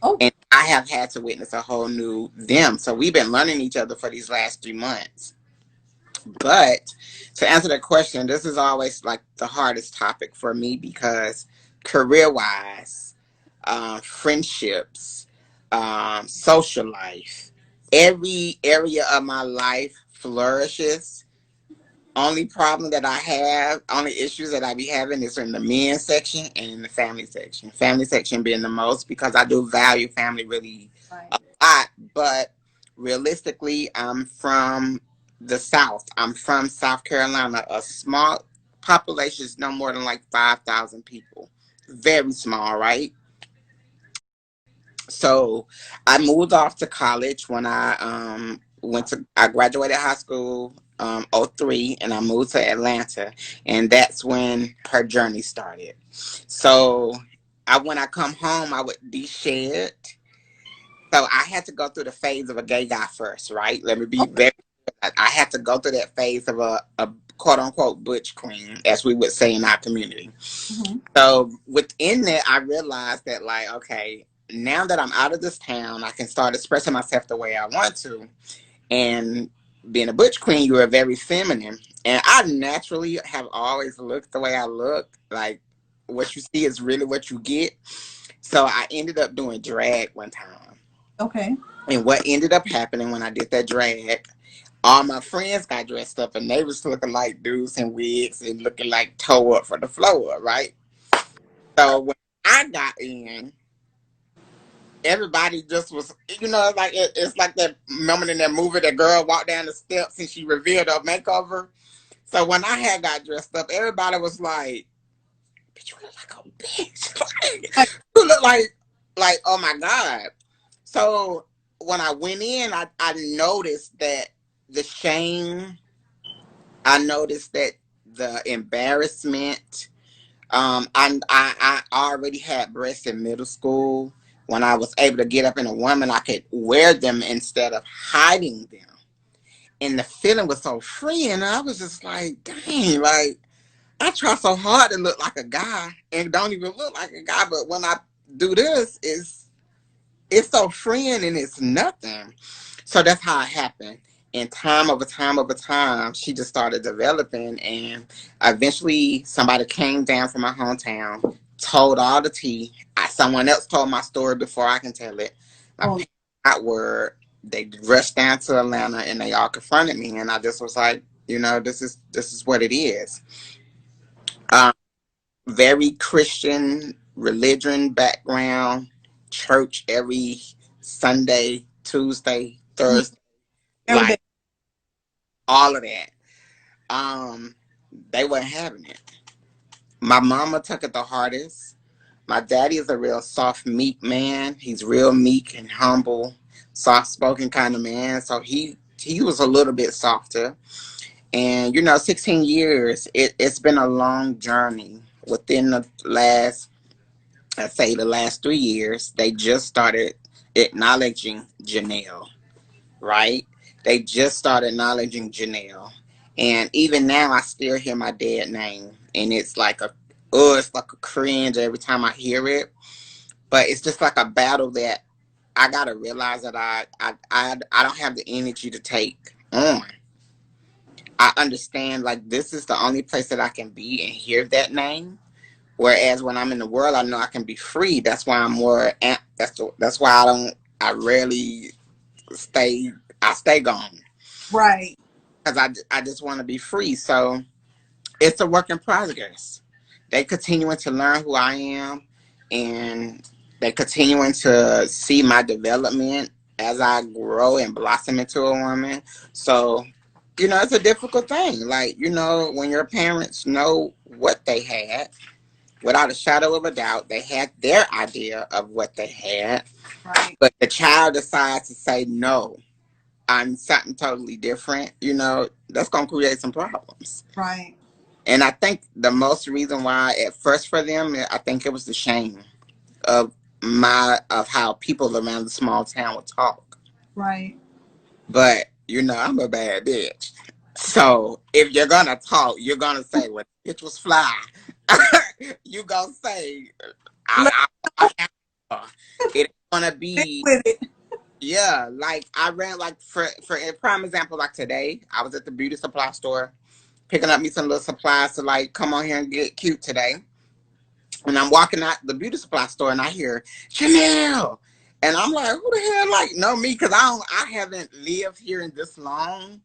Oh, And I have had to witness a whole new them. So we've been learning each other for these last 3 months. But to answer that question, this is always like the hardest topic for me because career wise, friendships, social life, every area of my life flourishes. Only problem that I have, only issues that I be having is in the men section and in the family section. Family section being the most because I do value family really right. a lot. But realistically, I'm from the South. I'm from South Carolina. A small population is no more than like 5,000 people. Very small, right? So I moved off to college when I graduated high school '03, and I moved to Atlanta, and that's when her journey started. So when I come home I would de-shed. So I had to go through the phase of a gay guy first, right? Let me be Okay. very I had to go through that phase of a quote unquote butch queen, as we would say in our community. Hmm. So within that, I realized that, like, okay, now that I'm out of this town, I can start expressing myself the way I want to. And being a butch queen, you are very feminine. And I naturally have always looked the way I look. Like, what you see is really what you get. So I ended up doing drag one time. Okay. And what ended up happening when I did that drag, all my friends got dressed up and they was looking like dudes in wigs and looking like toe up for the floor, right? So when I got in, everybody just was, like it's like that moment in that movie, that girl walked down the steps and she revealed her makeover. So when I had got dressed up, everybody was like, "Bitch, you look like a bitch." Like, Like, you look like oh my god. So when I went in, I noticed that the shame, I noticed that the embarrassment. I already had breasts in middle school. When I was able to get up in a woman, I could wear them instead of hiding them. And the feeling was so free, and I was just like, dang, like I try so hard to look like a guy and don't even look like a guy, but when I do this, it's so freeing and it's nothing. So that's how it happened. And time over time over time, she just started developing. And eventually, somebody came down from my hometown, told all the tea. Someone else told my story before I can tell it. My oh, parents got word. They rushed down to Atlanta and they all confronted me. And I just was like, this is what it is. Um, Very Christian religion background, church every Sunday, Tuesday, mhm. Thursday, Every day. like all of that. Um, they weren't having it. My mama took it the hardest. My daddy is a real soft, meek man. He's real meek and humble, soft spoken kind of man. So he was a little bit softer. And 16 years, it's been a long journey. Within the last, I say the last 3 years, they just started acknowledging Janelle, right? They just started acknowledging Janelle. And even now, I still hear my dad's name. And it's like a cringe every time I hear it. But it's just like a battle that I got to realize that I don't have the energy to take on. I understand, like, this is the only place that I can be and hear that name. Whereas when I'm in the world, I know I can be free. That's why I'm more. That's why I rarely stay. I stay gone Right. because I just want to be free. So it's a work in progress. They continuing to learn who I am, and they continuing to see my development as I grow and blossom into a woman. So it's a difficult thing. Like, when your parents know what they had, without a shadow of a doubt, they had their idea of what they had, Right. but the child decides to say, no, I'm something totally different, that's going to create some problems. Right. And I think the most reason why at first for them, I think it was the shame of of how people around the small town would talk. Right. But I'm a bad bitch. So if you're gonna talk, you're gonna say, "Well, bitch was fly." You gonna say, Let- I have her. It. gonna Stick be, with it. yeah, like I ran, like for a prime example, like today, I was at the beauty supply store picking up me some little supplies to like come on here and get cute today. And I'm walking out the beauty supply store and I hear Chanel. And I'm like, who the hell like know me? Because I haven't lived here in this long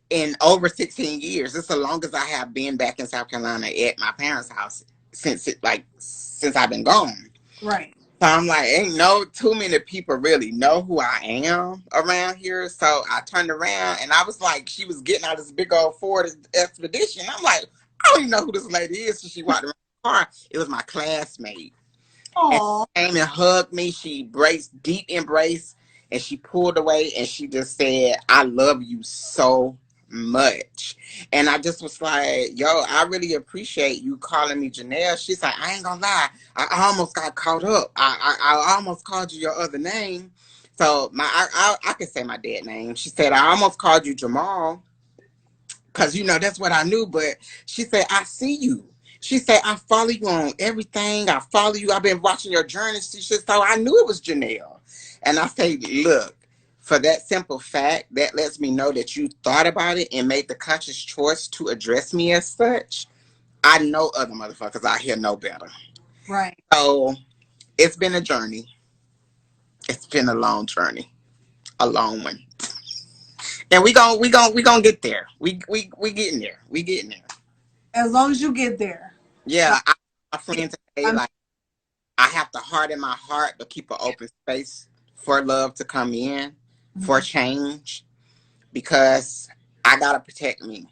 in over 16 years. It's the longest I have been back in South Carolina at my parents' house since I've been gone. Right. So I'm like, ain't no too many people really know who I am around here. So I turned around and I was like, she was getting out this big old Ford Expedition. I'm like, I don't even know who this lady is. So she walked around the car. It was my classmate. And Oh, she came and hugged me. She embraced, deep embrace, and she pulled away and she just said, I love you so much. And I just was like, yo, I really appreciate you calling me Janelle. She's like, I ain't gonna lie. I almost got caught up. I almost called you your other name. So I could say my dead name. She said, I almost called you Jamal. Cause that's what I knew, but she said, I see you. She said, I follow you on everything. I follow you. I've been watching your journey. She said, so I knew it was Janelle. And I say, look, for that simple fact, that lets me know that you thought about it and made the conscious choice to address me as such. I know other motherfuckers out here know better. right. So it's been a journey. It's been a long journey, a long one. And we gonna get there. We getting there. We getting there. As long as you get there. Yeah, my friend today, I'm like, I have to harden my heart to keep an open space for love to come in, for change, because I gotta protect me.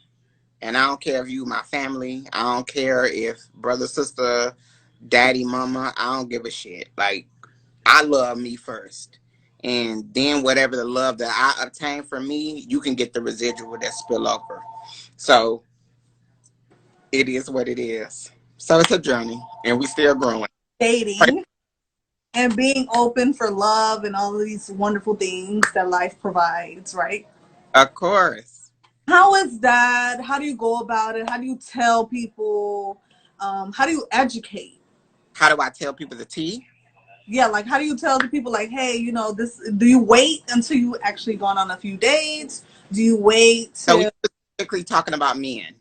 And I don't care if you my family. I don't care if brother, sister, daddy, mama. I don't give a shit. Like, I love me first. And then whatever the love that I obtain from me, you can get the residual that spill over. So it is what it is. So it's a journey and we still growing. dating and being open for love and all of these wonderful things that life provides, right? Of course. How is that? How do you go about it? How do you tell people? How do you educate? How do I tell people the tea? Yeah, like how do you tell the people like, hey, this? Do you wait until you actually gone on a few dates? Do you wait So we till specifically talking about men.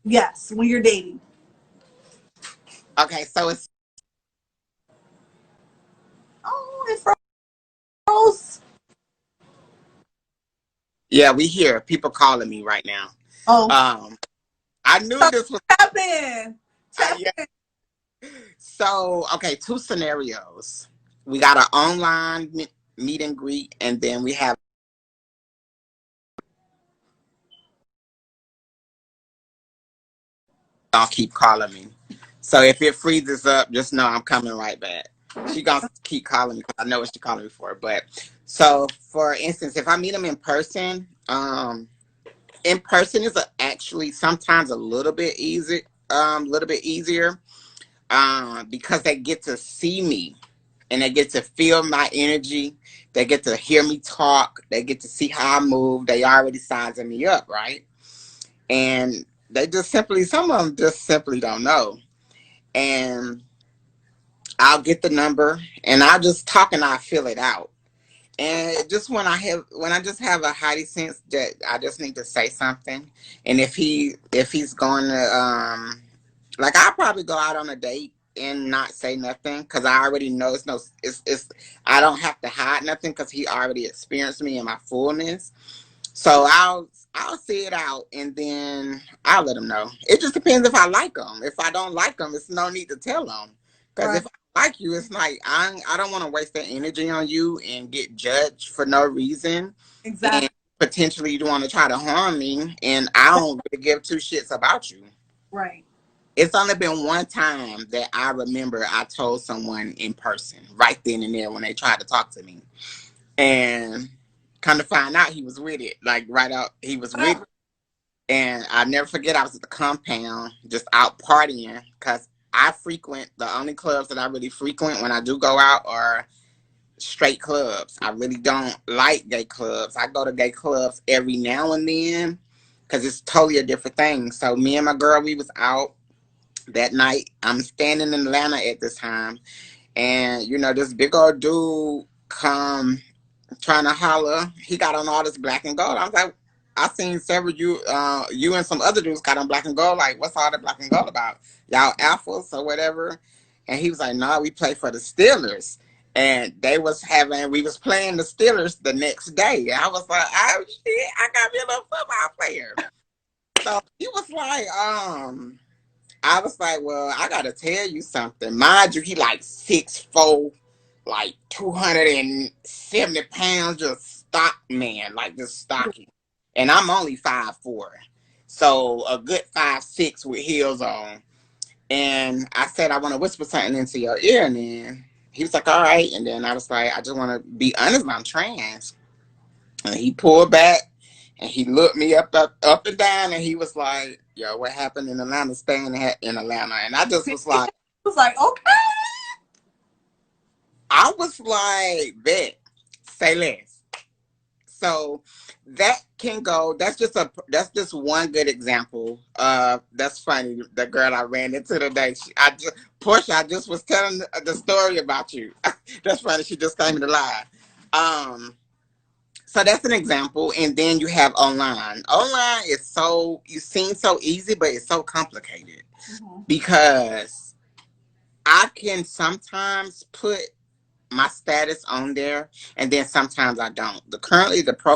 yes, when you're dating? Okay, so it's Oh, it froze. yeah, we hear people calling me right now. Oh, I knew so this was tap in, tap yeah. in. So okay, two scenarios. We got an online meet and greet, and then we have y'all keep calling me. So if it freezes up, just know I'm coming right back. She gonna keep calling me because I know what she's calling me for. But so for instance, if I meet them in person is actually sometimes a little bit easier, because they get to see me and they get to feel my energy. They get to hear me talk. They get to see how I move. They already sizing me up, right? And some of them just simply don't know. And I'll get the number and I'll just talk and I'll fill it out. And just when I just have a heightened sense that I just need to say something, and if he's going to like, I'll probably go out on a date and not say nothing because I already know it's I don't have to hide nothing because he already experienced me in my fullness. So I'll see it out and then I'll let him know. It just depends if I like him. If I don't like him, it's no need to tell him. Because Right, if I like you, it's like I don't want to waste that energy on you and get judged for no reason. And exactly. potentially you want to try to harm me. And I don't really give two shits about you. Right. It's only been one time that I remember I told someone in person, right then and there when they tried to talk to me. And kind of find out he was with it. Like right out, he was with it. And I never forget, I was at the compound just out partying because I frequent the only clubs that I really frequent when I do go out are straight clubs. I really don't like gay clubs. I go to gay clubs every now and then because it's totally a different thing. So me and my girl, we was out that night. I'm standing in Atlanta at this time, and this big old dude come trying to holler. He got on all this black and gold. I was like, I seen several you and some other dudes got on black and gold. Like, what's all that black and gold about? Y'all alphas or whatever? And he was like, no, we play for the Steelers. And we was playing the Steelers the next day. I was like, oh shit, I got me a little football player. So he was like, I was like, well, I gotta tell you something. Mind you, he like 6'4", like 270 pounds, just stock man, like just stocky. And I'm only 5'4", so a good 5'6" with heels on. And I said, I want to whisper something into your ear, and then he was like, all right. And then I was like, I just want to be honest, I'm trans. And he pulled back and he looked me up and down, and he was like, yo, what happened in Atlanta, staying in Atlanta. And I just was like, okay. I was like, bet, say less. So that can go. That's just one good example. That's funny. The girl I ran into today. Portia. I just was telling the story about you. That's funny. She just came to live. So that's an example. And then you have online. Online is you seem so easy, but it's so complicated because I can sometimes put my status on there, and then sometimes I don't. Currently the profile